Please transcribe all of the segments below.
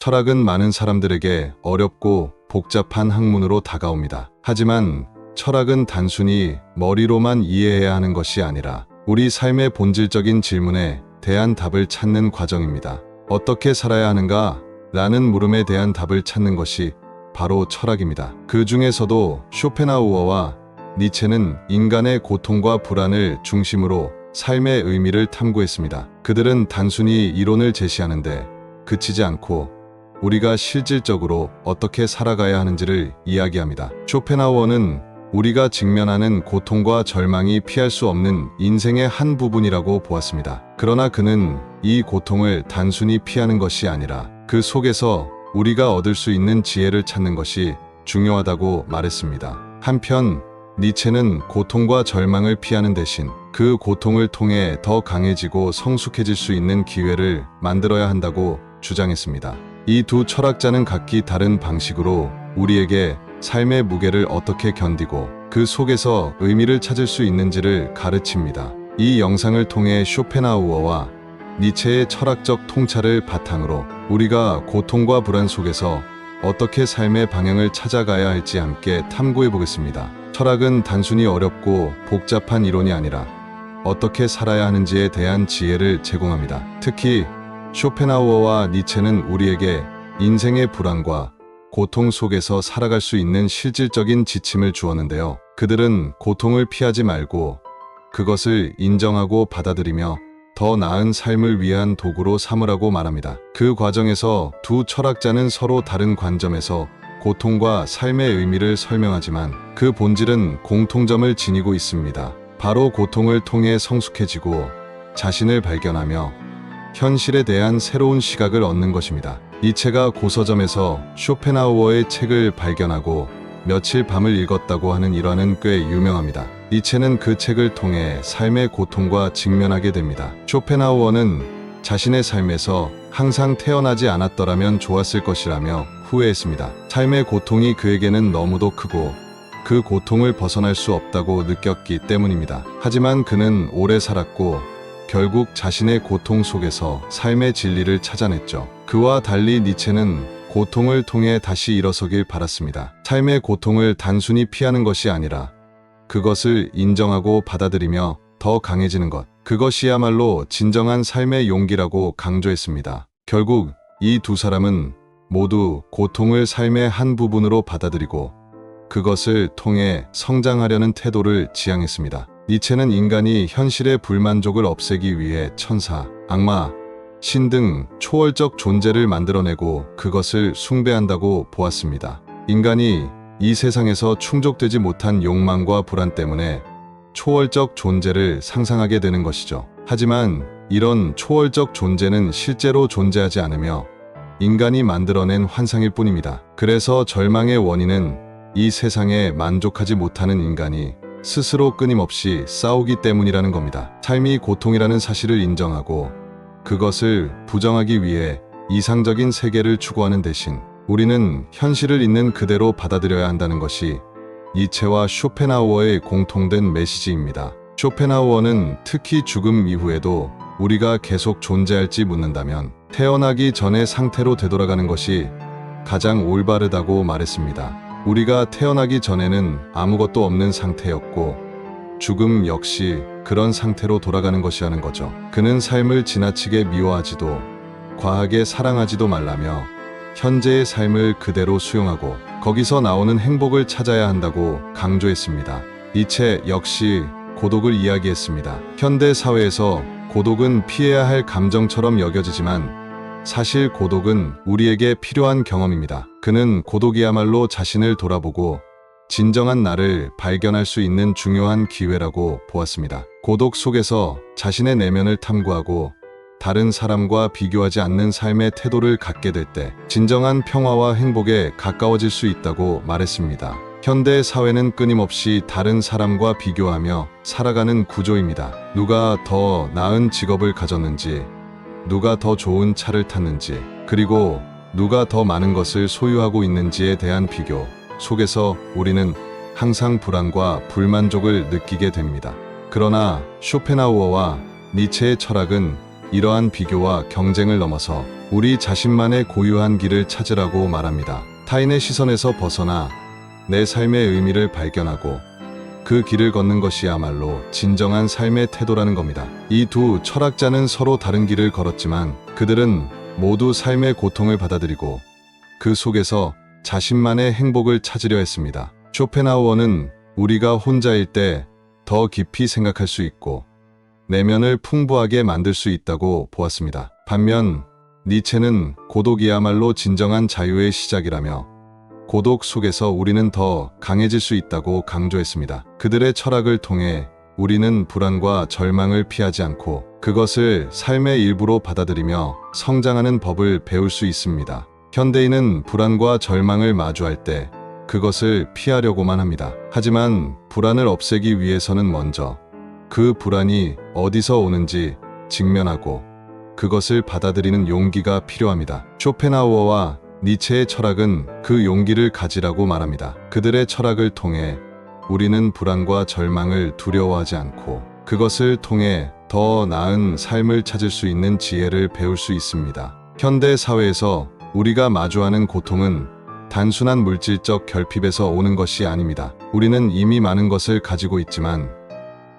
철학은 많은 사람들에게 어렵고 복잡한 학문으로 다가옵니다. 하지만 철학은 단순히 머리로만 이해해야 하는 것이 아니라 우리 삶의 본질적인 질문에 대한 답을 찾는 과정입니다. 어떻게 살아야 하는가? 라는 물음에 대한 답을 찾는 것이 바로 철학입니다. 그 중에서도 쇼펜하우어와 니체는 인간의 고통과 불안을 중심으로 삶의 의미를 탐구했습니다. 그들은 단순히 이론을 제시하는데 그치지 않고 우리가 실질적으로 어떻게 살아가야 하는지를 이야기합니다. 쇼펜하우어는 우리가 직면하는 고통과 절망이 피할 수 없는 인생의 한 부분이라고 보았습니다. 그러나 그는 이 고통을 단순히 피하는 것이 아니라 그 속에서 우리가 얻을 수 있는 지혜를 찾는 것이 중요하다고 말했습니다. 한편 니체는 고통과 절망을 피하는 대신 그 고통을 통해 더 강해지고 성숙해질 수 있는 기회를 만들어야 한다고 주장했습니다. 이 두 철학자는 각기 다른 방식으로 우리에게 삶의 무게를 어떻게 견디고 그 속에서 의미를 찾을 수 있는지를 가르칩니다. 이 영상을 통해 쇼펜하우어와 니체의 철학적 통찰을 바탕으로 우리가 고통과 불안 속에서 어떻게 삶의 방향을 찾아가야 할지 함께 탐구해 보겠습니다. 철학은 단순히 어렵고 복잡한 이론이 아니라 어떻게 살아야 하는지에 대한 지혜를 제공합니다. 특히 쇼펜하우어와 니체는 우리에게 인생의 불안과 고통 속에서 살아갈 수 있는 실질적인 지침을 주었는데요. 그들은 고통을 피하지 말고 그것을 인정하고 받아들이며 더 나은 삶을 위한 도구로 삼으라고 말합니다. 그 과정에서 두 철학자는 서로 다른 관점에서 고통과 삶의 의미를 설명하지만 그 본질은 공통점을 지니고 있습니다. 바로 고통을 통해 성숙해지고 자신을 발견하며 현실에 대한 새로운 시각을 얻는 것입니다. 니체가 고서점에서 쇼펜하우어의 책을 발견하고 며칠 밤을 읽었다고 하는 일화는 꽤 유명합니다. 니체는 그 책을 통해 삶의 고통과 직면하게 됩니다. 쇼펜하우어는 자신의 삶에서 항상 태어나지 않았더라면 좋았을 것이라며 후회했습니다. 삶의 고통이 그에게는 너무도 크고 그 고통을 벗어날 수 없다고 느꼈기 때문입니다. 하지만 그는 오래 살았고 결국 자신의 고통 속에서 삶의 진리를 찾아냈죠. 그와 달리 니체는 고통을 통해 다시 일어서길 바랐습니다. 삶의 고통을 단순히 피하는 것이 아니라 그것을 인정하고 받아들이며 더 강해지는 것. 그것이야말로 진정한 삶의 용기라고 강조했습니다. 결국 이 두 사람은 모두 고통을 삶의 한 부분으로 받아들이고 그것을 통해 성장하려는 태도를 지향했습니다. 니체는 인간이 현실의 불만족을 없애기 위해 천사, 악마, 신 등 초월적 존재를 만들어내고 그것을 숭배한다고 보았습니다. 인간이 이 세상에서 충족되지 못한 욕망과 불안 때문에 초월적 존재를 상상하게 되는 것이죠. 하지만 이런 초월적 존재는 실제로 존재하지 않으며 인간이 만들어낸 환상일 뿐입니다. 그래서 절망의 원인은 이 세상에 만족하지 못하는 인간이 스스로 끊임없이 싸우기 때문이라는 겁니다. 삶이 고통이라는 사실을 인정하고 그것을 부정하기 위해 이상적인 세계를 추구하는 대신 우리는 현실을 있는 그대로 받아들여야 한다는 것이 니체와 쇼펜하우어의 공통된 메시지입니다. 쇼펜하우어는 특히 죽음 이후에도 우리가 계속 존재할지 묻는다면 태어나기 전의 상태로 되돌아가는 것이 가장 올바르다고 말했습니다. 우리가 태어나기 전에는 아무것도 없는 상태였고 죽음 역시 그런 상태로 돌아가는 것이라는 거죠. 그는 삶을 지나치게 미워하지도 과하게 사랑하지도 말라며 현재의 삶을 그대로 수용하고 거기서 나오는 행복을 찾아야 한다고 강조했습니다. 니체 역시 고독을 이야기했습니다. 현대 사회에서 고독은 피해야 할 감정처럼 여겨지지만 사실 고독은 우리에게 필요한 경험입니다. 그는 고독이야말로 자신을 돌아보고 진정한 나를 발견할 수 있는 중요한 기회라고 보았습니다. 고독 속에서 자신의 내면을 탐구하고 다른 사람과 비교하지 않는 삶의 태도를 갖게 될 때 진정한 평화와 행복에 가까워질 수 있다고 말했습니다. 현대 사회는 끊임없이 다른 사람과 비교하며 살아가는 구조입니다. 누가 더 나은 직업을 가졌는지, 누가 더 좋은 차를 탔는지, 그리고 누가 더 많은 것을 소유하고 있는지에 대한 비교 속에서 우리는 항상 불안과 불만족을 느끼게 됩니다. 그러나 쇼펜하우어와 니체의 철학은 이러한 비교와 경쟁을 넘어서 우리 자신만의 고유한 길을 찾으라고 말합니다. 타인의 시선에서 벗어나 내 삶의 의미를 발견하고 그 길을 걷는 것이야말로 진정한 삶의 태도라는 겁니다. 이 두 철학자는 서로 다른 길을 걸었지만 그들은 모두 삶의 고통을 받아들이고 그 속에서 자신만의 행복을 찾으려 했습니다. 쇼펜하우어는 우리가 혼자일 때 더 깊이 생각할 수 있고 내면을 풍부하게 만들 수 있다고 보았습니다. 반면 니체는 고독이야말로 진정한 자유의 시작이라며 고독 속에서 우리는 더 강해질 수 있다고 강조했습니다. 그들의 철학을 통해 우리는 불안과 절망을 피하지 않고 그것을 삶의 일부로 받아들이며 성장하는 법을 배울 수 있습니다. 현대인은 불안과 절망을 마주할 때 그것을 피하려고만 합니다. 하지만 불안을 없애기 위해서는 먼저 그 불안이 어디서 오는지 직면하고 그것을 받아들이는 용기가 필요합니다. 쇼펜하우어와 니체의 철학은 그 용기를 가지라고 말합니다. 그들의 철학을 통해 우리는 불안과 절망을 두려워하지 않고 그것을 통해 더 나은 삶을 찾을 수 있는 지혜를 배울 수 있습니다. 현대 사회에서 우리가 마주하는 고통은 단순한 물질적 결핍에서 오는 것이 아닙니다. 우리는 이미 많은 것을 가지고 있지만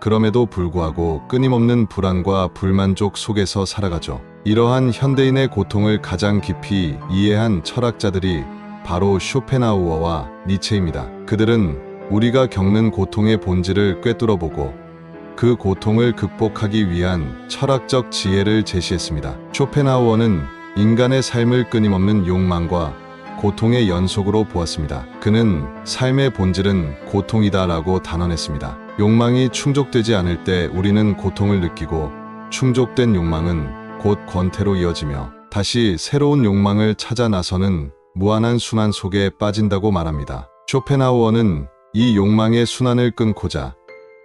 그럼에도 불구하고 끊임없는 불안과 불만족 속에서 살아가죠. 이러한 현대인의 고통을 가장 깊이 이해한 철학자들이 바로 쇼펜하우어와 니체입니다. 그들은 우리가 겪는 고통의 본질을 꿰뚫어보고 그 고통을 극복하기 위한 철학적 지혜를 제시했습니다. 쇼펜하우어는 인간의 삶을 끊임없는 욕망과 고통의 연속으로 보았습니다. 그는 삶의 본질은 고통이다라고 단언했습니다. 욕망이 충족되지 않을 때 우리는 고통을 느끼고 충족된 욕망은 곧 권태로 이어지며 다시 새로운 욕망을 찾아 나서는 무한한 순환 속에 빠진다고 말합니다. 쇼펜하우어는 이 욕망의 순환을 끊고자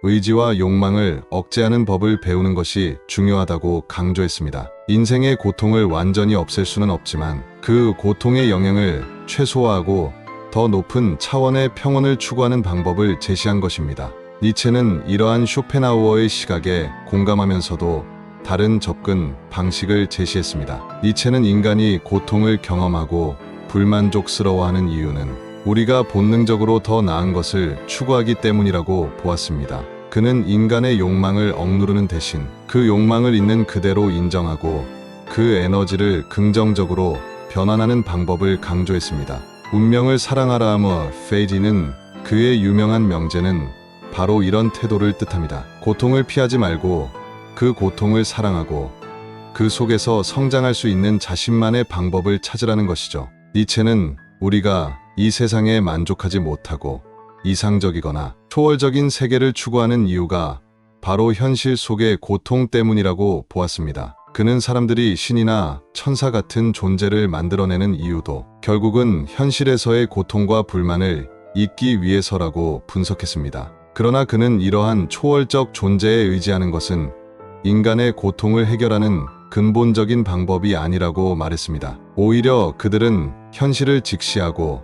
의지와 욕망을 억제하는 법을 배우는 것이 중요하다고 강조했습니다. 인생의 고통을 완전히 없앨 수는 없지만 그 고통의 영향을 최소화하고 더 높은 차원의 평온을 추구하는 방법을 제시한 것입니다. 니체는 이러한 쇼펜하우어의 시각에 공감하면서도 다른 접근 방식을 제시했습니다. 니체는 인간이 고통을 경험하고 불만족스러워하는 이유는 우리가 본능적으로 더 나은 것을 추구하기 때문이라고 보았습니다. 그는 인간의 욕망을 억누르는 대신 그 욕망을 있는 그대로 인정하고 그 에너지를 긍정적으로 변환하는 방법을 강조했습니다. 운명을 사랑하라 하며 페이지는 그의 유명한 명제는 바로 이런 태도를 뜻합니다. 고통을 피하지 말고 그 고통을 사랑하고 그 속에서 성장할 수 있는 자신만의 방법을 찾으라는 것이죠. 니체는 우리가 이 세상에 만족하지 못하고 이상적이거나 초월적인 세계를 추구하는 이유가 바로 현실 속의 고통 때문이라고 보았습니다. 그는 사람들이 신이나 천사 같은 존재를 만들어내는 이유도 결국은 현실에서의 고통과 불만을 잊기 위해서라고 분석했습니다. 그러나 그는 이러한 초월적 존재에 의지하는 것은 인간의 고통을 해결하는 근본적인 방법이 아니라고 말했습니다. 오히려 그들은 현실을 직시하고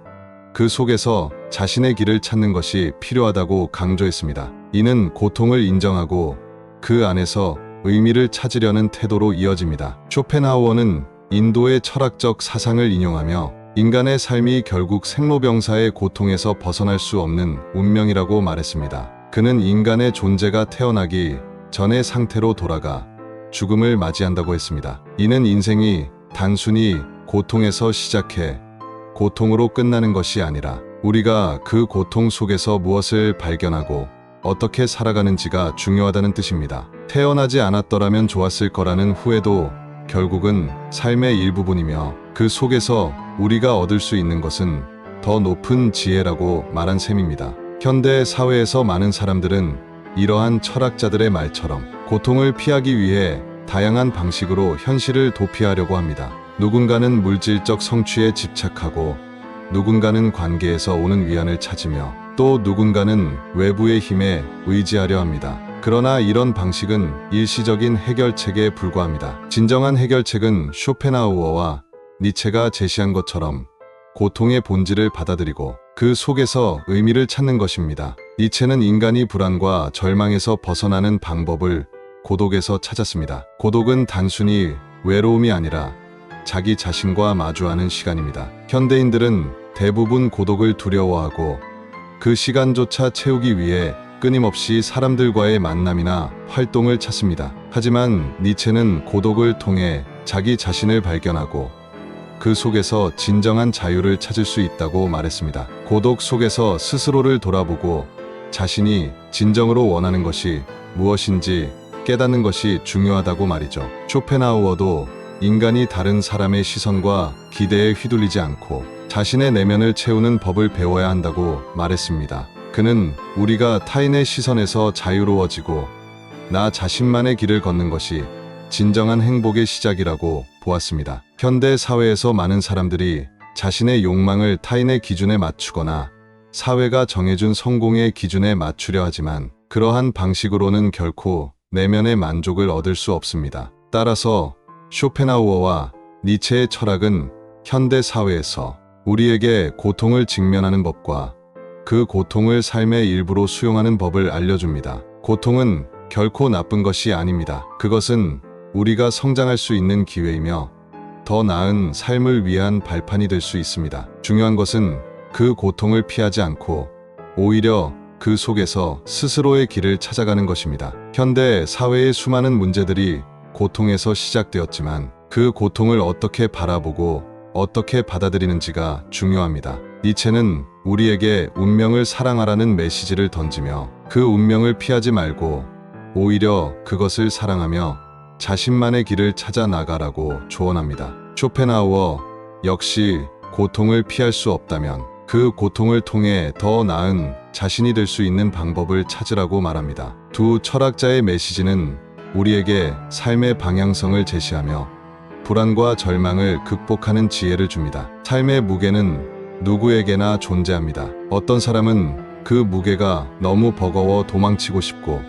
그 속에서 자신의 길을 찾는 것이 필요하다고 강조했습니다. 이는 고통을 인정하고 그 안에서 의미를 찾으려는 태도로 이어집니다. 쇼펜하우어는 인도의 철학적 사상을 인용하며 인간의 삶이 결국 생로병사의 고통에서 벗어날 수 없는 운명이라고 말했습니다. 그는 인간의 존재가 태어나기 전의 상태로 돌아가 죽음을 맞이한다고 했습니다. 이는 인생이 단순히 고통에서 시작해 고통으로 끝나는 것이 아니라 우리가 그 고통 속에서 무엇을 발견하고 어떻게 살아가는지가 중요하다는 뜻입니다. 태어나지 않았더라면 좋았을 거라는 후회도 결국은 삶의 일부분이며 그 속에서 우리가 얻을 수 있는 것은 더 높은 지혜라고 말한 셈입니다. 현대 사회에서 많은 사람들은 이러한 철학자들의 말처럼 고통을 피하기 위해 다양한 방식으로 현실을 도피하려고 합니다. 누군가는 물질적 성취에 집착하고 누군가는 관계에서 오는 위안을 찾으며 또 누군가는 외부의 힘에 의지하려 합니다. 그러나 이런 방식은 일시적인 해결책에 불과합니다. 진정한 해결책은 쇼펜하우어와 니체가 제시한 것처럼 고통의 본질을 받아들이고 그 속에서 의미를 찾는 것입니다. 니체는 인간이 불안과 절망에서 벗어나는 방법을 고독에서 찾았습니다. 고독은 단순히 외로움이 아니라 자기 자신과 마주하는 시간입니다. 현대인들은 대부분 고독을 두려워하고 그 시간조차 채우기 위해 끊임없이 사람들과의 만남이나 활동을 찾습니다. 하지만 니체는 고독을 통해 자기 자신을 발견하고 그 속에서 진정한 자유를 찾을 수 있다고 말했습니다. 고독 속에서 스스로를 돌아보고 자신이 진정으로 원하는 것이 무엇인지 깨닫는 것이 중요하다고 말이죠. 쇼펜하우어도 인간이 다른 사람의 시선과 기대에 휘둘리지 않고 자신의 내면을 채우는 법을 배워야 한다고 말했습니다. 그는 우리가 타인의 시선에서 자유로워지고 나 자신만의 길을 걷는 것이 진정한 행복의 시작이라고 보았습니다. 현대 사회에서 많은 사람들이 자신의 욕망을 타인의 기준에 맞추거나 사회가 정해준 성공의 기준에 맞추려 하지만 그러한 방식으로는 결코 내면의 만족을 얻을 수 없습니다. 따라서 쇼펜하우어와 니체의 철학은 현대 사회에서 우리에게 고통을 직면하는 법과 그 고통을 삶의 일부로 수용하는 법을 알려줍니다. 고통은 결코 나쁜 것이 아닙니다. 그것은 우리가 성장할 수 있는 기회이며 더 나은 삶을 위한 발판이 될 수 있습니다. 중요한 것은 그 고통을 피하지 않고 오히려 그 속에서 스스로의 길을 찾아가는 것입니다. 현대 사회의 수많은 문제들이 고통에서 시작되었지만 그 고통을 어떻게 바라보고 어떻게 받아들이는지가 중요합니다. 니체는 우리에게 운명을 사랑하라는 메시지를 던지며 그 운명을 피하지 말고 오히려 그것을 사랑하며 자신만의 길을 찾아 나가라고 조언합니다. 쇼펜하우어 역시 고통을 피할 수 없다면 그 고통을 통해 더 나은 자신이 될 수 있는 방법을 찾으라고 말합니다. 두 철학자의 메시지는 우리에게 삶의 방향성을 제시하며 불안과 절망을 극복하는 지혜를 줍니다. 삶의 무게는 누구에게나 존재합니다. 어떤 사람은 그 무게가 너무 버거워 도망치고 싶고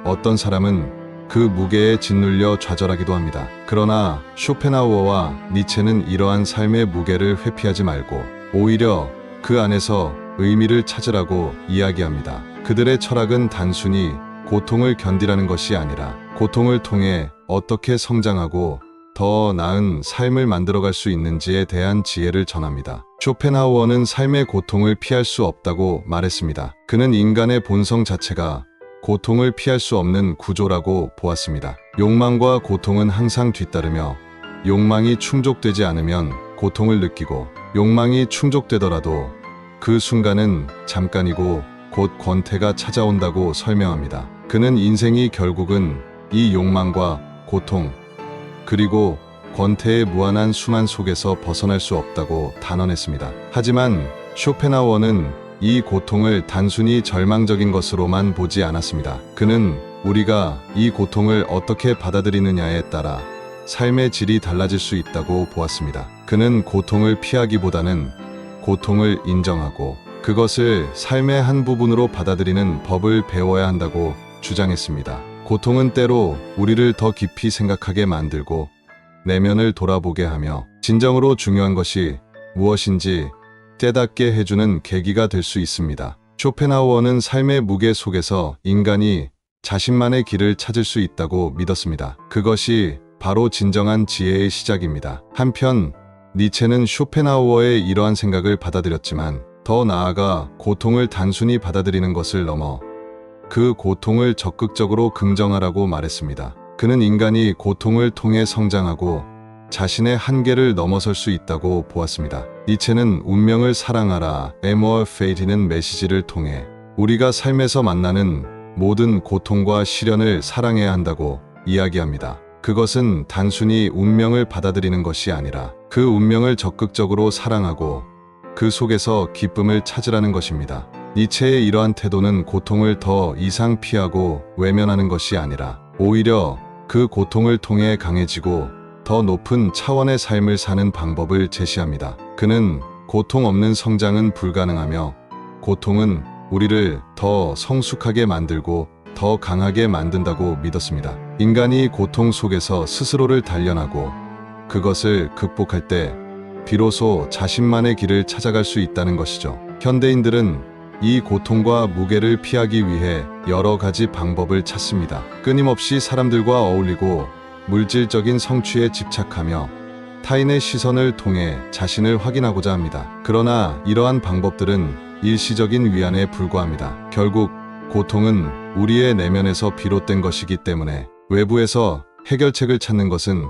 어떤 사람은 그 무게에 짓눌려 좌절하기도 합니다. 그러나 쇼펜하우어와 니체는 이러한 삶의 무게를 회피하지 말고 오히려 그 안에서 의미를 찾으라고 이야기합니다. 그들의 철학은 단순히 고통을 견디라는 것이 아니라 고통을 통해 어떻게 성장하고 더 나은 삶을 만들어갈 수 있는지에 대한 지혜를 전합니다. 쇼펜하우어는 삶의 고통을 피할 수 없다고 말했습니다. 그는 인간의 본성 자체가 고통을 피할 수 없는 구조라고 보았습니다. 욕망과 고통은 항상 뒤따르며 욕망이 충족되지 않으면 고통을 느끼고 욕망이 충족되더라도 그 순간은 잠깐이고 곧 권태가 찾아온다고 설명합니다. 그는 인생이 결국은 이 욕망과 고통 그리고 권태의 무한한 수만 속에서 벗어날 수 없다고 단언했습니다. 하지만 쇼펜하우어는 이 고통을 단순히 절망적인 것으로만 보지 않았습니다. 그는 우리가 이 고통을 어떻게 받아들이느냐에 따라 삶의 질이 달라질 수 있다고 보았습니다. 그는 고통을 피하기보다는 고통을 인정하고 그것을 삶의 한 부분으로 받아들이는 법을 배워야 한다고 주장했습니다. 고통은 때로 우리를 더 깊이 생각하게 만들고 내면을 돌아보게 하며 진정으로 중요한 것이 무엇인지 깨닫게 해주는 계기가 될 수 있습니다. 쇼펜하우어는 삶의 무게 속에서 인간이 자신만의 길을 찾을 수 있다고 믿었습니다. 그것이 바로 진정한 지혜의 시작입니다. 한편 니체는 쇼펜하우어의 이러한 생각을 받아들였지만 더 나아가 고통을 단순히 받아들이는 것을 넘어 그 고통을 적극적으로 긍정하라고 말했습니다. 그는 인간이 고통을 통해 성장하고 자신의 한계를 넘어설 수 있다고 보았습니다. 니체는 운명을 사랑하라, Amor Fate이는 메시지를 통해 우리가 삶에서 만나는 모든 고통과 시련을 사랑해야 한다고 이야기합니다. 그것은 단순히 운명을 받아들이는 것이 아니라 그 운명을 적극적으로 사랑하고 그 속에서 기쁨을 찾으라는 것입니다. 니체의 이러한 태도는 고통을 더 이상 피하고 외면하는 것이 아니라 오히려 그 고통을 통해 강해지고 더 높은 차원의 삶을 사는 방법을 제시합니다. 그는 고통 없는 성장은 불가능하며 고통은 우리를 더 성숙하게 만들고 더 강하게 만든다고 믿었습니다. 인간이 고통 속에서 스스로를 단련하고 그것을 극복할 때 비로소 자신만의 길을 찾아갈 수 있다는 것이죠. 현대인들은 이 고통과 무게를 피하기 위해 여러 가지 방법을 찾습니다. 끊임없이 사람들과 어울리고 물질적인 성취에 집착하며 타인의 시선을 통해 자신을 확인하고자 합니다. 그러나 이러한 방법들은 일시적인 위안에 불과합니다. 결국 고통은 우리의 내면에서 비롯된 것이기 때문에 외부에서 해결책을 찾는 것은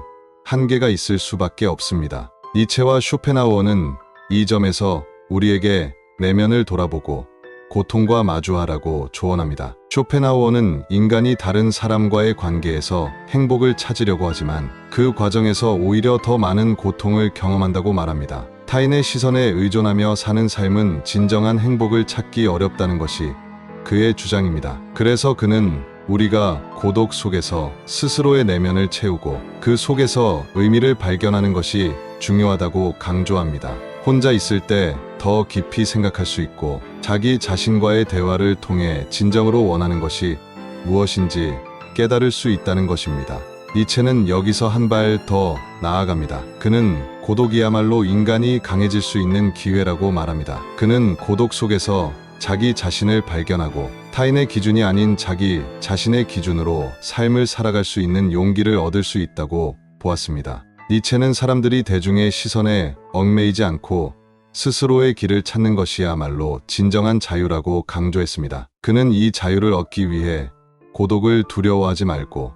한계가 있을 수밖에 없습니다. 니체와 쇼펜하우어는 이 점에서 우리에게 내면을 돌아보고 고통과 마주하라고 조언합니다. 쇼펜하우어는 인간이 다른 사람과의 관계에서 행복을 찾으려고 하지만 그 과정에서 오히려 더 많은 고통을 경험한다고 말합니다. 타인의 시선에 의존하며 사는 삶은 진정한 행복을 찾기 어렵다는 것이 그의 주장입니다. 그래서 그는 우리가 고독 속에서 스스로의 내면을 채우고 그 속에서 의미를 발견하는 것이 중요하다고 강조합니다. 혼자 있을 때 더 깊이 생각할 수 있고 자기 자신과의 대화를 통해 진정으로 원하는 것이 무엇인지 깨달을 수 있다는 것입니다. 니체는 여기서 한 발 더 나아갑니다. 그는 고독이야말로 인간이 강해질 수 있는 기회라고 말합니다. 그는 고독 속에서 자기 자신을 발견하고 타인의 기준이 아닌 자기 자신의 기준으로 삶을 살아갈 수 있는 용기를 얻을 수 있다고 보았습니다. 니체는 사람들이 대중의 시선에 얽매이지 않고 스스로의 길을 찾는 것이야말로 진정한 자유라고 강조했습니다. 그는 이 자유를 얻기 위해 고독을 두려워하지 말고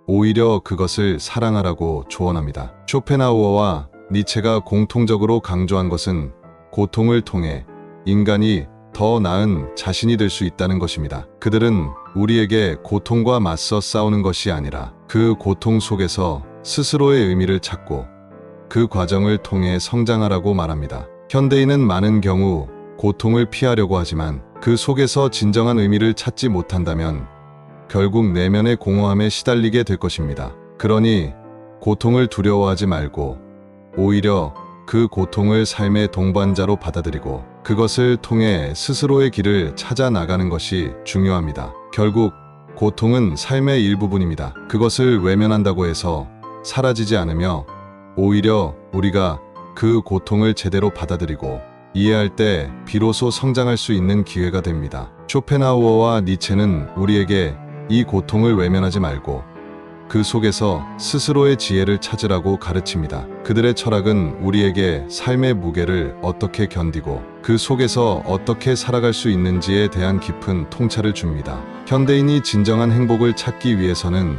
오히려 그것을 사랑하라고 조언합니다. 쇼펜하우어와 니체가 공통적으로 강조한 것은 고통을 통해 인간이 더 나은 자신이 될 수 있다는 것입니다. 그들은 우리에게 고통과 맞서 싸우는 것이 아니라 그 고통 속에서 스스로의 의미를 찾고 그 과정을 통해 성장하라고 말합니다. 현대인은 많은 경우 고통을 피하려고 하지만 그 속에서 진정한 의미를 찾지 못한다면 결국 내면의 공허함에 시달리게 될 것입니다. 그러니 고통을 두려워하지 말고 오히려 그 고통을 삶의 동반자로 받아들이고 그것을 통해 스스로의 길을 찾아 나가는 것이 중요합니다. 결국 고통은 삶의 일부분입니다. 그것을 외면한다고 해서 사라지지 않으며 오히려 우리가 그 고통을 제대로 받아들이고 이해할 때 비로소 성장할 수 있는 기회가 됩니다. 쇼펜하우어와 니체는 우리에게 이 고통을 외면하지 말고 그 속에서 스스로의 지혜를 찾으라고 가르칩니다. 그들의 철학은 우리에게 삶의 무게를 어떻게 견디고 그 속에서 어떻게 살아갈 수 있는지에 대한 깊은 통찰을 줍니다. 현대인이 진정한 행복을 찾기 위해서는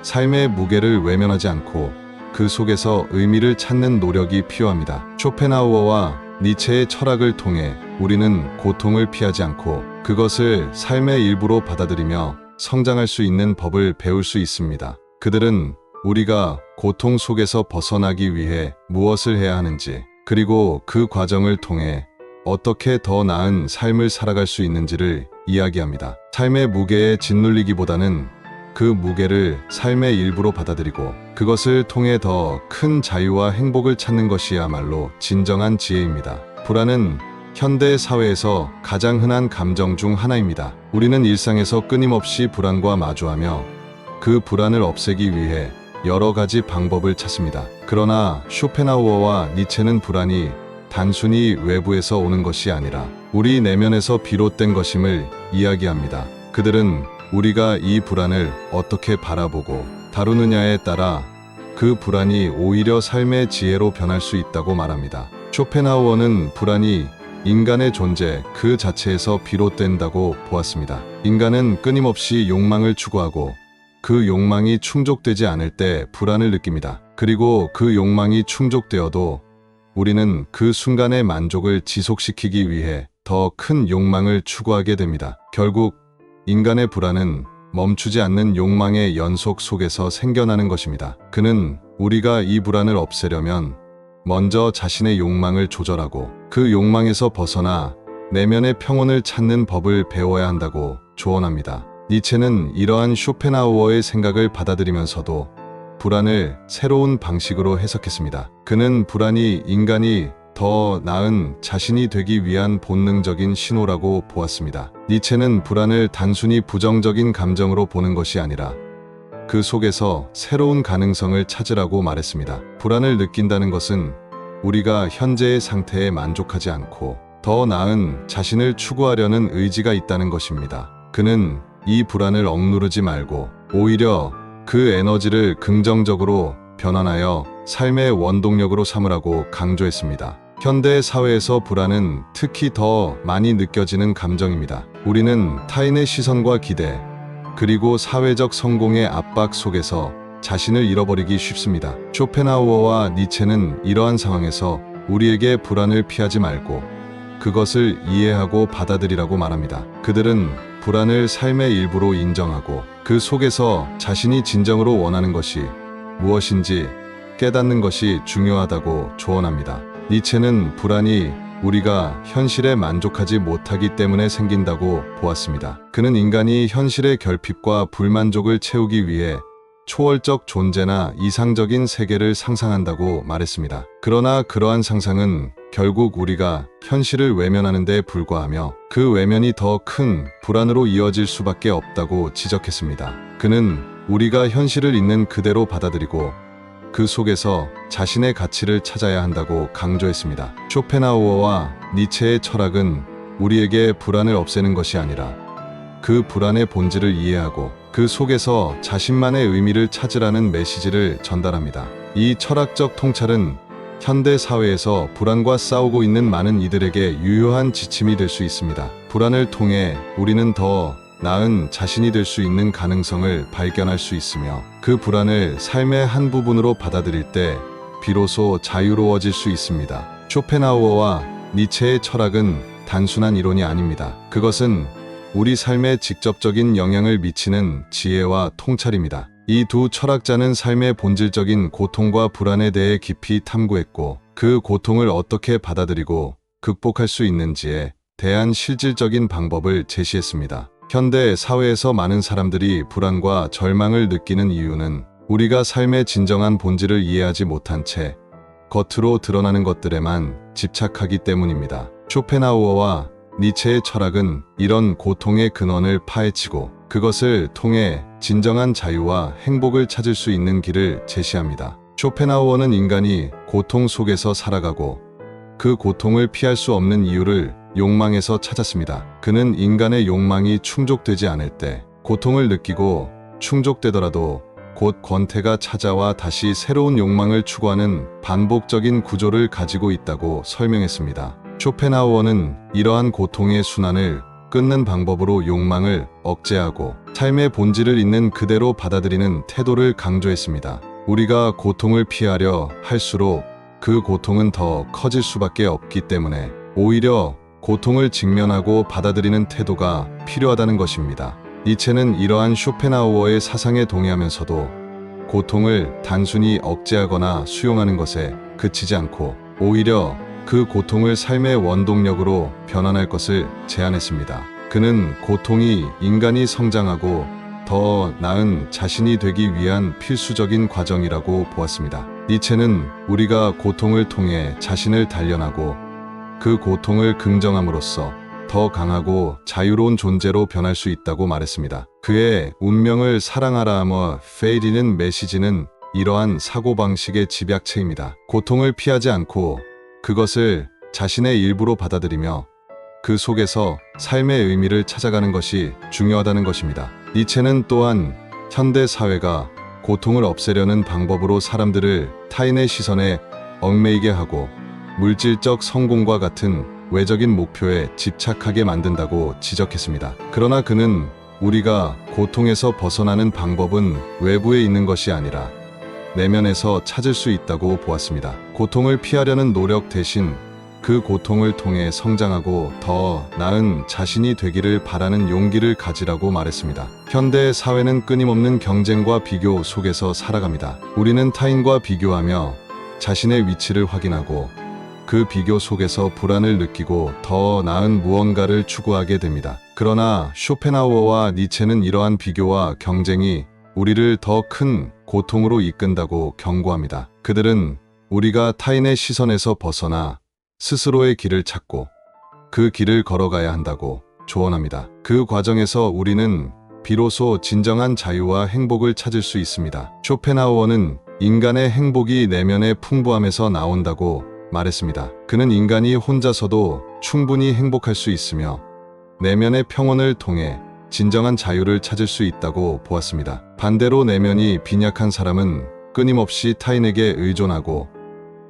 삶의 무게를 외면하지 않고 그 속에서 의미를 찾는 노력이 필요합니다. 쇼펜하우어와 니체의 철학을 통해 우리는 고통을 피하지 않고 그것을 삶의 일부로 받아들이며 성장할 수 있는 법을 배울 수 있습니다. 그들은 우리가 고통 속에서 벗어나기 위해 무엇을 해야 하는지, 그리고 그 과정을 통해 어떻게 더 나은 삶을 살아갈 수 있는지를 이야기합니다. 삶의 무게에 짓눌리기보다는 그 무게를 삶의 일부로 받아들이고 그것을 통해 더 큰 자유와 행복을 찾는 것이야말로 진정한 지혜입니다. 불안은 현대 사회에서 가장 흔한 감정 중 하나입니다. 우리는 일상에서 끊임없이 불안과 마주하며 그 불안을 없애기 위해 여러 가지 방법을 찾습니다. 그러나 쇼펜하우어와 니체는 불안이 단순히 외부에서 오는 것이 아니라 우리 내면에서 비롯된 것임을 이야기합니다. 그들은 우리가 이 불안을 어떻게 바라보고 다루느냐에 따라 그 불안이 오히려 삶의 지혜로 변할 수 있다고 말합니다. 쇼펜하우어는 불안이 인간의 존재 그 자체에서 비롯된다고 보았습니다. 인간은 끊임없이 욕망을 추구하고 그 욕망이 충족되지 않을 때 불안을 느낍니다. 그리고 그 욕망이 충족되어도 우리는 그 순간의 만족을 지속시키기 위해 더 큰 욕망을 추구하게 됩니다. 결국 인간의 불안은 멈추지 않는 욕망의 연속 속에서 생겨나는 것입니다. 그는 우리가 이 불안을 없애려면 먼저 자신의 욕망을 조절하고 그 욕망에서 벗어나 내면의 평온을 찾는 법을 배워야 한다고 조언합니다. 니체는 이러한 쇼펜하우어의 생각을 받아들이면서도 불안을 새로운 방식으로 해석했습니다. 그는 불안이 인간이 더 나은 자신이 되기 위한 본능적인 신호라고 보았습니다. 니체는 불안을 단순히 부정적인 감정으로 보는 것이 아니라 그 속에서 새로운 가능성을 찾으라고 말했습니다. 불안을 느낀다는 것은 우리가 현재의 상태에 만족하지 않고 더 나은 자신을 추구하려는 의지가 있다는 것입니다. 그는 이 불안을 억누르지 말고 오히려 그 에너지를 긍정적으로 변환하여 삶의 원동력으로 삼으라고 강조했습니다. 현대 사회에서 불안은 특히 더 많이 느껴지는 감정입니다. 우리는 타인의 시선과 기대, 그리고 사회적 성공의 압박 속에서 자신을 잃어버리기 쉽습니다. 쇼펜하우어와 니체는 이러한 상황에서 우리에게 불안을 피하지 말고 그것을 이해하고 받아들이라고 말합니다. 그들은 불안을 삶의 일부로 인정하고 그 속에서 자신이 진정으로 원하는 것이 무엇인지 깨닫는 것이 중요하다고 조언합니다. 니체는 불안이 우리가 현실에 만족하지 못하기 때문에 생긴다고 보았습니다. 그는 인간이 현실의 결핍과 불만족을 채우기 위해 초월적 존재나 이상적인 세계를 상상한다고 말했습니다. 그러나 그러한 상상은 결국 우리가 현실을 외면하는 데 불과하며 그 외면이 더 큰 불안으로 이어질 수밖에 없다고 지적했습니다. 그는 우리가 현실을 있는 그대로 받아들이고 그 속에서 자신의 가치를 찾아야 한다고 강조했습니다. 쇼펜하우어와 니체의 철학은 우리에게 불안을 없애는 것이 아니라 그 불안의 본질을 이해하고 그 속에서 자신만의 의미를 찾으라는 메시지를 전달합니다. 이 철학적 통찰은 현대 사회에서 불안과 싸우고 있는 많은 이들에게 유효한 지침이 될 수 있습니다. 불안을 통해 우리는 더 나은 자신이 될 수 있는 가능성을 발견할 수 있으며 그 불안을 삶의 한 부분으로 받아들일 때 비로소 자유로워질 수 있습니다. 쇼펜하우어와 니체의 철학은 단순한 이론이 아닙니다. 그것은 우리 삶에 직접적인 영향을 미치는 지혜와 통찰입니다. 이 두 철학자는 삶의 본질적인 고통과 불안에 대해 깊이 탐구했고 그 고통을 어떻게 받아들이고 극복할 수 있는지에 대한 실질적인 방법을 제시했습니다. 현대 사회에서 많은 사람들이 불안과 절망을 느끼는 이유는 우리가 삶의 진정한 본질을 이해하지 못한 채 겉으로 드러나는 것들에만 집착하기 때문입니다. 쇼펜하우어와 니체의 철학은 이런 고통의 근원을 파헤치고 그것을 통해 진정한 자유와 행복을 찾을 수 있는 길을 제시합니다. 쇼펜하우어는 인간이 고통 속에서 살아가고 그 고통을 피할 수 없는 이유를 욕망에서 찾았습니다. 그는 인간의 욕망이 충족되지 않을 때 고통을 느끼고 충족되더라도 곧 권태가 찾아와 다시 새로운 욕망을 추구하는 반복적인 구조를 가지고 있다고 설명했습니다. 쇼펜하우어는 이러한 고통의 순환을 끊는 방법으로 욕망을 억제하고 삶의 본질을 있는 그대로 받아들이는 태도를 강조했습니다. 우리가 고통을 피하려 할수록 그 고통은 더 커질 수밖에 없기 때문에 오히려 고통을 직면하고 받아들이는 태도가 필요하다는 것입니다. 니체는 이러한 쇼펜하우어의 사상에 동의하면서도 고통을 단순히 억제하거나 수용하는 것에 그치지 않고 오히려 그 고통을 삶의 원동력으로 변환할 것을 제안했습니다. 그는 고통이 인간이 성장하고 더 나은 자신이 되기 위한 필수적인 과정이라고 보았습니다. 니체는 우리가 고통을 통해 자신을 단련하고 그 고통을 긍정함으로써 더 강하고 자유로운 존재로 변할 수 있다고 말했습니다. 그의 운명을 사랑하라 하며 페이리는 메시지는 이러한 사고방식의 집약체입니다. 고통을 피하지 않고 그것을 자신의 일부로 받아들이며 그 속에서 삶의 의미를 찾아가는 것이 중요하다는 것입니다. 니체는 또한 현대 사회가 고통을 없애려는 방법으로 사람들을 타인의 시선에 얽매이게 하고 물질적 성공과 같은 외적인 목표에 집착하게 만든다고 지적했습니다. 그러나 그는 우리가 고통에서 벗어나는 방법은 외부에 있는 것이 아니라 내면에서 찾을 수 있다고 보았습니다. 고통을 피하려는 노력 대신 그 고통을 통해 성장하고 더 나은 자신이 되기를 바라는 용기를 가지라고 말했습니다. 현대 사회는 끊임없는 경쟁과 비교 속에서 살아갑니다. 우리는 타인과 비교하며 자신의 위치를 확인하고 그 비교 속에서 불안을 느끼고 더 나은 무언가를 추구하게 됩니다. 그러나 쇼펜하우어와 니체는 이러한 비교와 경쟁이 우리를 더 큰 고통으로 이끈다고 경고합니다. 그들은 우리가 타인의 시선에서 벗어나 스스로의 길을 찾고 그 길을 걸어가야 한다고 조언합니다. 그 과정에서 우리는 비로소 진정한 자유와 행복을 찾을 수 있습니다. 쇼펜하우어는 인간의 행복이 내면의 풍부함에서 나온다고 말했습니다. 그는 인간이 혼자서도 충분히 행복할 수 있으며 내면의 평온을 통해 진정한 자유를 찾을 수 있다고 보았습니다. 반대로 내면이 빈약한 사람은 끊임없이 타인에게 의존하고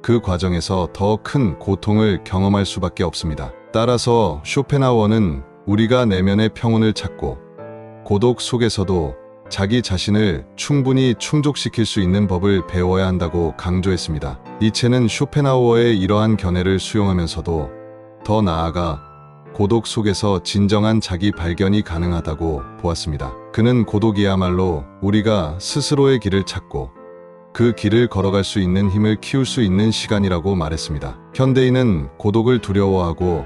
그 과정에서 더 큰 고통을 경험할 수밖에 없습니다. 따라서 쇼펜하우어는 우리가 내면의 평온을 찾고 고독 속에서도 자기 자신을 충분히 충족시킬 수 있는 법을 배워야 한다고 강조했습니다. 니체는 쇼펜하우어의 이러한 견해를 수용하면서도 더 나아가 고독 속에서 진정한 자기 발견이 가능하다고 보았습니다. 그는 고독이야말로 우리가 스스로의 길을 찾고 그 길을 걸어갈 수 있는 힘을 키울 수 있는 시간이라고 말했습니다. 현대인은 고독을 두려워하고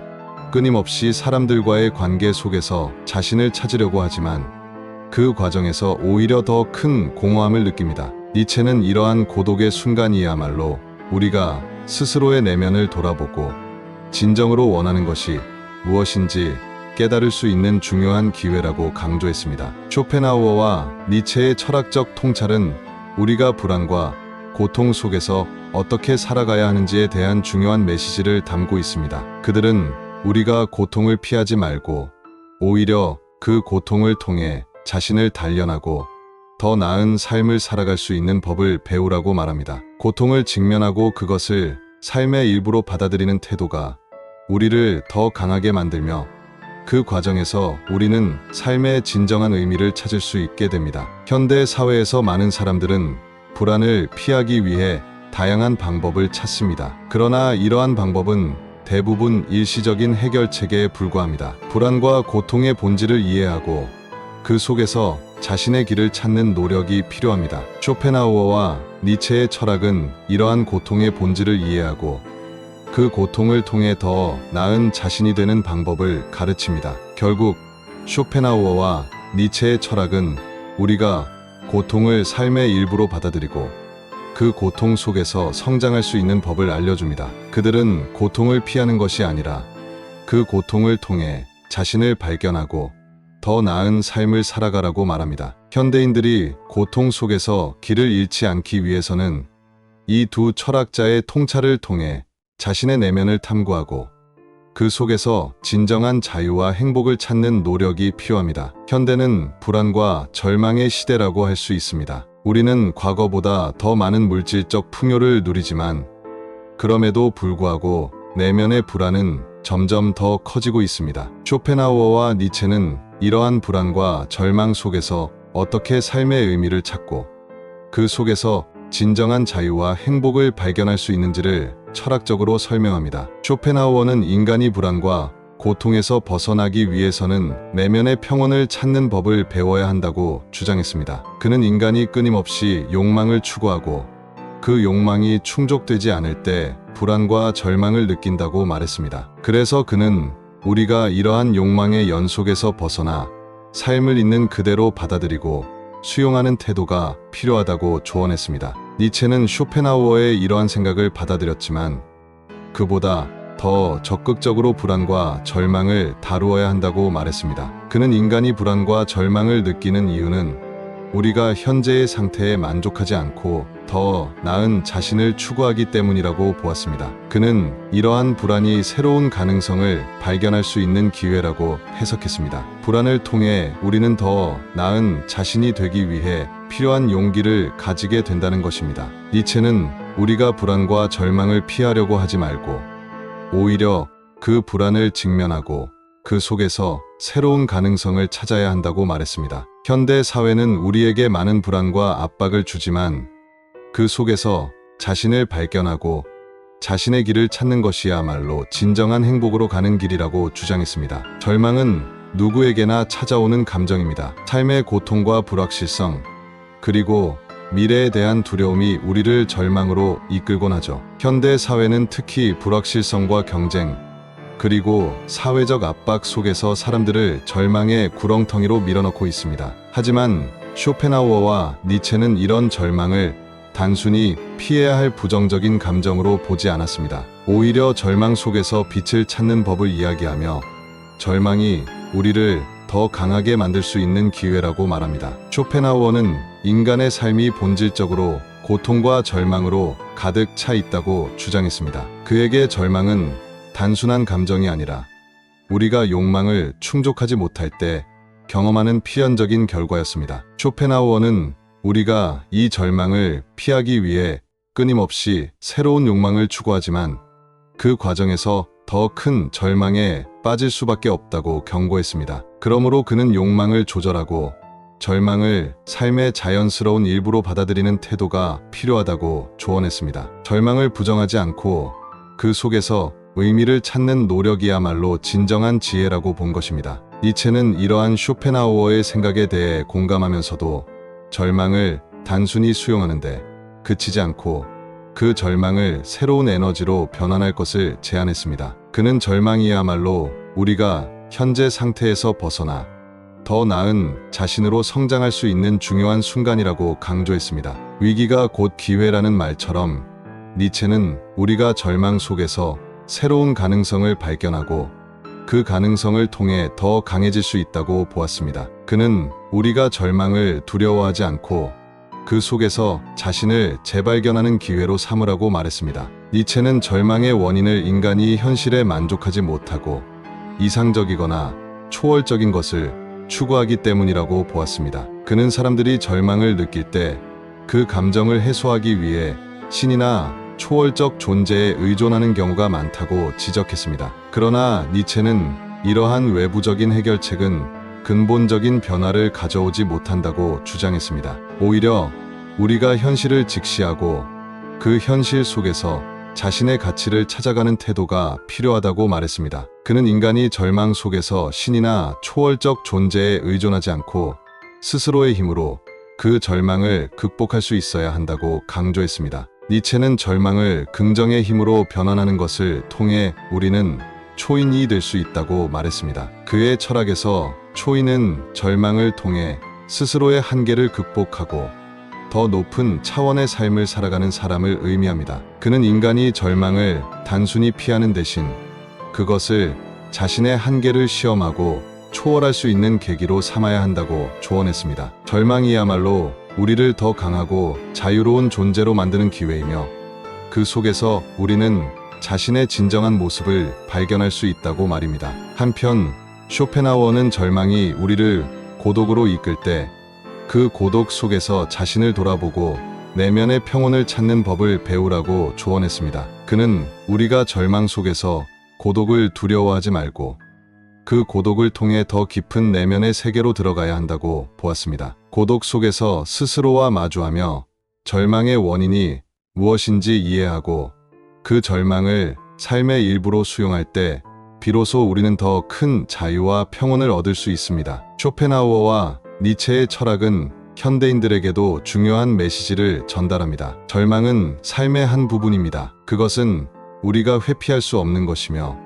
끊임없이 사람들과의 관계 속에서 자신을 찾으려고 하지만 그 과정에서 오히려 더 큰 공허함을 느낍니다. 니체는 이러한 고독의 순간이야말로 우리가 스스로의 내면을 돌아보고 진정으로 원하는 것이 무엇인지 깨달을 수 있는 중요한 기회라고 강조했습니다. 쇼펜하우어와 니체의 철학적 통찰은 우리가 불안과 고통 속에서 어떻게 살아가야 하는지에 대한 중요한 메시지를 담고 있습니다. 그들은 우리가 고통을 피하지 말고 오히려 그 고통을 통해 자신을 단련하고 더 나은 삶을 살아갈 수 있는 법을 배우라고 말합니다. 고통을 직면하고 그것을 삶의 일부로 받아들이는 태도가 우리를 더 강하게 만들며 그 과정에서 우리는 삶의 진정한 의미를 찾을 수 있게 됩니다. 현대 사회에서 많은 사람들은 불안을 피하기 위해 다양한 방법을 찾습니다. 그러나 이러한 방법은 대부분 일시적인 해결책에 불과합니다. 불안과 고통의 본질을 이해하고 그 속에서 자신의 길을 찾는 노력이 필요합니다. 쇼펜하우어와 니체의 철학은 이러한 고통의 본질을 이해하고 그 고통을 통해 더 나은 자신이 되는 방법을 가르칩니다. 결국 쇼펜하우어와 니체의 철학은 우리가 고통을 삶의 일부로 받아들이고 그 고통 속에서 성장할 수 있는 법을 알려줍니다. 그들은 고통을 피하는 것이 아니라 그 고통을 통해 자신을 발견하고 더 나은 삶을 살아가라고 말합니다. 현대인들이 고통 속에서 길을 잃지 않기 위해서는 이 두 철학자의 통찰을 통해 자신의 내면을 탐구하고 그 속에서 진정한 자유와 행복을 찾는 노력이 필요합니다. 현대는 불안과 절망의 시대라고 할 수 있습니다. 우리는 과거보다 더 많은 물질적 풍요를 누리지만 그럼에도 불구하고 내면의 불안은 점점 더 커지고 있습니다. 쇼펜하우어와 니체는 이러한 불안과 절망 속에서 어떻게 삶의 의미를 찾고 그 속에서 진정한 자유와 행복을 발견할 수 있는지를 철학적으로 설명합니다. 쇼펜하우어는 인간이 불안과 고통에서 벗어나기 위해서는 내면의 평온을 찾는 법을 배워야 한다고 주장했습니다. 그는 인간이 끊임없이 욕망을 추구하고 그 욕망이 충족되지 않을 때 불안과 절망을 느낀다고 말했습니다. 그래서 그는 우리가 이러한 욕망의 연속에서 벗어나 삶을 있는 그대로 받아들이고 수용하는 태도가 필요하다고 조언했습니다. 니체는 쇼펜하우어의 이러한 생각을 받아들였지만 그보다 더 적극적으로 불안과 절망을 다루어야 한다고 말했습니다. 그는 인간이 불안과 절망을 느끼는 이유는 우리가 현재의 상태에 만족하지 않고 더 나은 자신을 추구하기 때문이라고 보았습니다. 그는 이러한 불안이 새로운 가능성을 발견할 수 있는 기회라고 해석했습니다. 불안을 통해 우리는 더 나은 자신이 되기 위해 필요한 용기를 가지게 된다는 것입니다. 니체는 우리가 불안과 절망을 피하려고 하지 말고 오히려 그 불안을 직면하고 그 속에서 새로운 가능성을 찾아야 한다고 말했습니다. 현대 사회는 우리에게 많은 불안과 압박을 주지만 그 속에서 자신을 발견하고 자신의 길을 찾는 것이야말로 진정한 행복으로 가는 길이라고 주장했습니다. 절망은 누구에게나 찾아오는 감정입니다. 삶의 고통과 불확실성, 그리고 미래에 대한 두려움이 우리를 절망으로 이끌곤 하죠. 현대 사회는 특히 불확실성과 경쟁, 그리고 사회적 압박 속에서 사람들을 절망의 구렁텅이로 밀어넣고 있습니다. 하지만 쇼펜하우어와 니체는 이런 절망을 단순히 피해야 할 부정적인 감정으로 보지 않았습니다. 오히려 절망 속에서 빛을 찾는 법을 이야기하며 절망이 우리를 더 강하게 만들 수 있는 기회라고 말합니다. 쇼펜하우어는 인간의 삶이 본질적으로 고통과 절망으로 가득 차 있다고 주장했습니다. 그에게 절망은 단순한 감정이 아니라 우리가 욕망을 충족하지 못할 때 경험하는 필연적인 결과였습니다. 쇼펜하우어는 우리가 이 절망을 피하기 위해 끊임없이 새로운 욕망을 추구하지만 그 과정에서 더 큰 절망에 빠질 수밖에 없다고 경고했습니다. 그러므로 그는 욕망을 조절하고 절망을 삶의 자연스러운 일부로 받아들이는 태도가 필요하다고 조언했습니다. 절망을 부정하지 않고 그 속에서 의미를 찾는 노력이야말로 진정한 지혜라고 본 것입니다. 니체는 이러한 쇼펜하우어의 생각에 대해 공감하면서도 절망을 단순히 수용하는데 그치지 않고 그 절망을 새로운 에너지로 변환할 것을 제안했습니다. 그는 절망이야말로 우리가 현재 상태에서 벗어나 더 나은 자신으로 성장할 수 있는 중요한 순간이라고 강조했습니다. 위기가 곧 기회라는 말처럼 니체는 우리가 절망 속에서 새로운 가능성을 발견하고 그 가능성을 통해 더 강해질 수 있다고 보았습니다. 그는 우리가 절망을 두려워하지 않고 그 속에서 자신을 재발견하는 기회로 삼으라고 말했습니다. 니체는 절망의 원인을 인간이 현실에 만족하지 못하고 이상적이거나 초월적인 것을 추구하기 때문이라고 보았습니다. 그는 사람들이 절망을 느낄 때 그 감정을 해소하기 위해 신이나 초월적 존재에 의존하는 경우가 많다고 지적했습니다. 그러나 니체는 이러한 외부적인 해결책은 근본적인 변화를 가져오지 못한다고 주장했습니다. 오히려 우리가 현실을 직시하고 그 현실 속에서 자신의 가치를 찾아가는 태도가 필요하다고 말했습니다. 그는 인간이 절망 속에서 신이나 초월적 존재에 의존하지 않고 스스로의 힘으로 그 절망을 극복할 수 있어야 한다고 강조했습니다. 니체는 절망을 긍정의 힘으로 변환하는 것을 통해 우리는 초인이 될 수 있다고 말했습니다. 그의 철학에서 초인은 절망을 통해 스스로의 한계를 극복하고 더 높은 차원의 삶을 살아가는 사람을 의미합니다. 그는 인간이 절망을 단순히 피하는 대신 그것을 자신의 한계를 시험하고 초월할 수 있는 계기로 삼아야 한다고 조언했습니다. 절망이야말로 우리를 더 강하고 자유로운 존재로 만드는 기회이며 그 속에서 우리는 자신의 진정한 모습을 발견할 수 있다고 말입니다. 한편 쇼펜하우어는 절망이 우리를 고독으로 이끌 때 그 고독 속에서 자신을 돌아보고 내면의 평온을 찾는 법을 배우라고 조언했습니다. 그는 우리가 절망 속에서 고독을 두려워하지 말고 그 고독을 통해 더 깊은 내면의 세계로 들어가야 한다고 보았습니다. 고독 속에서 스스로와 마주하며 절망의 원인이 무엇인지 이해하고 그 절망을 삶의 일부로 수용할 때 비로소 우리는 더 큰 자유와 평온을 얻을 수 있습니다. 쇼펜하우어와 니체의 철학은 현대인들에게도 중요한 메시지를 전달합니다. 절망은 삶의 한 부분입니다. 그것은 우리가 회피할 수 없는 것이며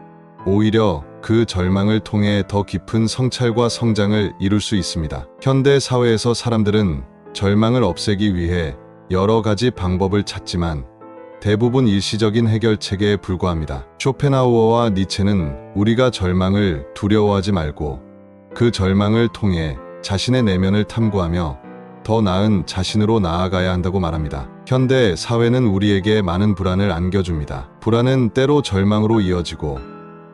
오히려 그 절망을 통해 더 깊은 성찰과 성장을 이룰 수 있습니다. 현대 사회에서 사람들은 절망을 없애기 위해 여러 가지 방법을 찾지만 대부분 일시적인 해결책에 불과합니다. 쇼펜하우어와 니체는 우리가 절망을 두려워하지 말고 그 절망을 통해 자신의 내면을 탐구하며 더 나은 자신으로 나아가야 한다고 말합니다. 현대 사회는 우리에게 많은 불안을 안겨줍니다. 불안은 때로 절망으로 이어지고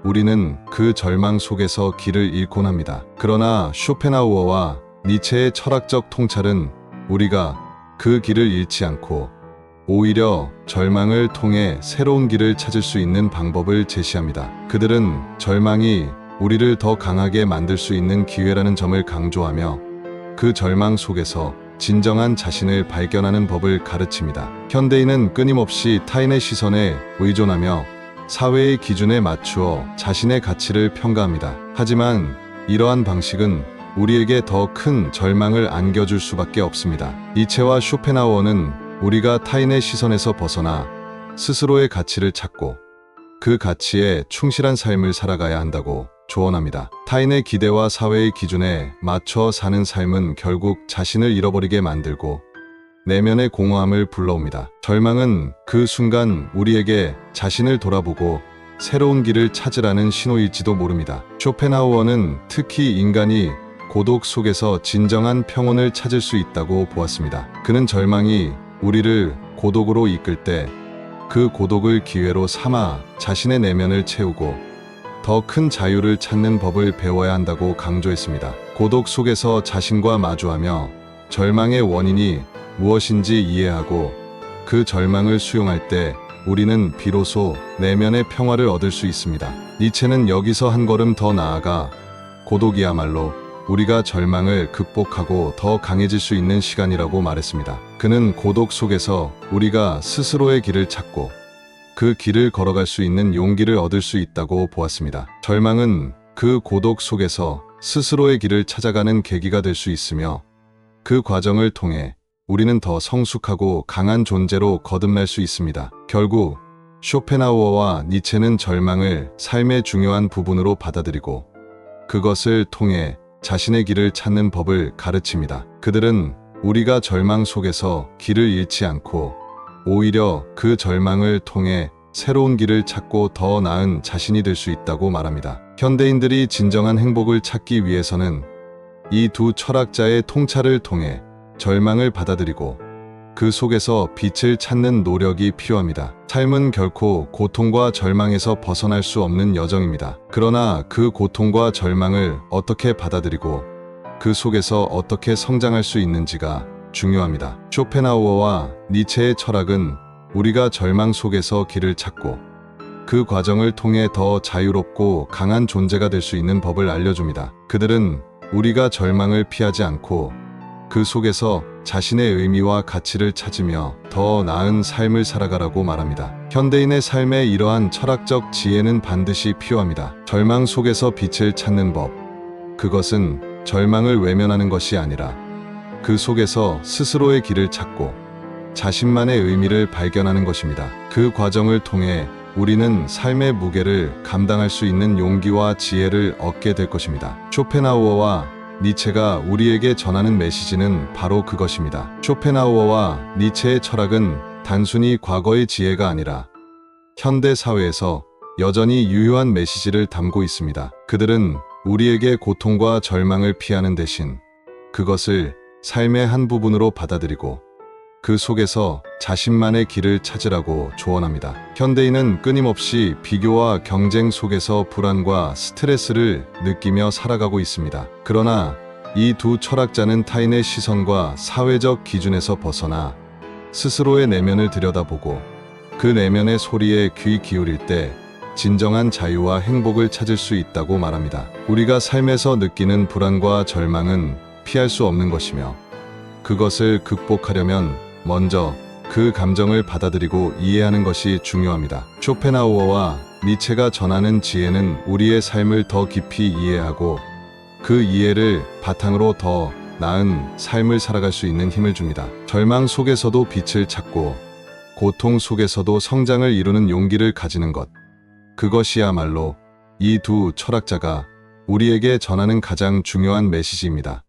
우리는 그 절망 속에서 길을 잃곤 합니다. 그러나 쇼펜하우어와 니체의 철학적 통찰은 우리가 그 길을 잃지 않고 오히려 절망을 통해 새로운 길을 찾을 수 있는 방법을 제시합니다. 그들은 절망이 우리를 더 강하게 만들 수 있는 기회라는 점을 강조하며 그 절망 속에서 진정한 자신을 발견하는 법을 가르칩니다. 현대인은 끊임없이 타인의 시선에 의존하며 사회의 기준에 맞추어 자신의 가치를 평가합니다. 하지만 이러한 방식은 우리에게 더 큰 절망을 안겨줄 수밖에 없습니다. 니체와 쇼펜하우어는 우리가 타인의 시선에서 벗어나 스스로의 가치를 찾고 그 가치에 충실한 삶을 살아가야 한다고 조언합니다. 타인의 기대와 사회의 기준에 맞춰 사는 삶은 결국 자신을 잃어버리게 만들고 내면의 공허함을 불러옵니다. 절망은 그 순간 우리에게 자신을 돌아보고 새로운 길을 찾으라는 신호일지도 모릅니다. 쇼펜하우어는 특히 인간이 고독 속에서 진정한 평온을 찾을 수 있다고 보았습니다. 그는 절망이 우리를 고독으로 이끌 때 그 고독을 기회로 삼아 자신의 내면을 채우고 더 큰 자유를 찾는 법을 배워야 한다고 강조했습니다. 고독 속에서 자신과 마주하며 절망의 원인이 무엇인지 이해하고 그 절망을 수용할 때 우리는 비로소 내면의 평화를 얻을 수 있습니다. 니체는 여기서 한 걸음 더 나아가 고독이야말로 우리가 절망을 극복하고 더 강해질 수 있는 시간이라고 말했습니다. 그는 고독 속에서 우리가 스스로의 길을 찾고 그 길을 걸어갈 수 있는 용기를 얻을 수 있다고 보았습니다. 절망은 그 고독 속에서 스스로의 길을 찾아가는 계기가 될 수 있으며 그 과정을 통해 우리는 더 성숙하고 강한 존재로 거듭날 수 있습니다. 결국 쇼펜하우어와 니체는 절망을 삶의 중요한 부분으로 받아들이고 그것을 통해 자신의 길을 찾는 법을 가르칩니다. 그들은 우리가 절망 속에서 길을 잃지 않고 오히려 그 절망을 통해 새로운 길을 찾고 더 나은 자신이 될 수 있다고 말합니다. 현대인들이 진정한 행복을 찾기 위해서는 이 두 철학자의 통찰을 통해 절망을 받아들이고 그 속에서 빛을 찾는 노력이 필요합니다. 삶은 결코 고통과 절망에서 벗어날 수 없는 여정입니다. 그러나 그 고통과 절망을 어떻게 받아들이고 그 속에서 어떻게 성장할 수 있는지가 중요합니다. 쇼펜하우어와 니체의 철학은 우리가 절망 속에서 길을 찾고 그 과정을 통해 더 자유롭고 강한 존재가 될 수 있는 법을 알려줍니다. 그들은 우리가 절망을 피하지 않고 그 속에서 자신의 의미와 가치를 찾으며 더 나은 삶을 살아가라고 말합니다. 현대인의 삶에 이러한 철학적 지혜는 반드시 필요합니다. 절망 속에서 빛을 찾는 법. 그것은 절망을 외면하는 것이 아니라 그 속에서 스스로의 길을 찾고 자신만의 의미를 발견하는 것입니다. 그 과정을 통해 우리는 삶의 무게를 감당할 수 있는 용기와 지혜를 얻게 될 것입니다. 쇼펜하우어와 니체가 우리에게 전하는 메시지는 바로 그것입니다. 쇼펜하우어와 니체의 철학은 단순히 과거의 지혜가 아니라 현대 사회에서 여전히 유효한 메시지를 담고 있습니다. 그들은 우리에게 고통과 절망을 피하는 대신 그것을 삶의 한 부분으로 받아들이고 그 속에서 자신만의 길을 찾으라고 조언합니다. 현대인은 끊임없이 비교와 경쟁 속에서 불안과 스트레스를 느끼며 살아가고 있습니다. 그러나 이 두 철학자는 타인의 시선과 사회적 기준에서 벗어나 스스로의 내면을 들여다보고 그 내면의 소리에 귀 기울일 때 진정한 자유와 행복을 찾을 수 있다고 말합니다. 우리가 삶에서 느끼는 불안과 절망은 피할 수 없는 것이며 그것을 극복하려면 먼저 그 감정을 받아들이고 이해하는 것이 중요합니다. 쇼펜하우어와 니체가 전하는 지혜는 우리의 삶을 더 깊이 이해하고 그 이해를 바탕으로 더 나은 삶을 살아갈 수 있는 힘을 줍니다. 절망 속에서도 빛을 찾고 고통 속에서도 성장을 이루는 용기를 가지는 것. 그것이야말로 이 두 철학자가 우리에게 전하는 가장 중요한 메시지입니다.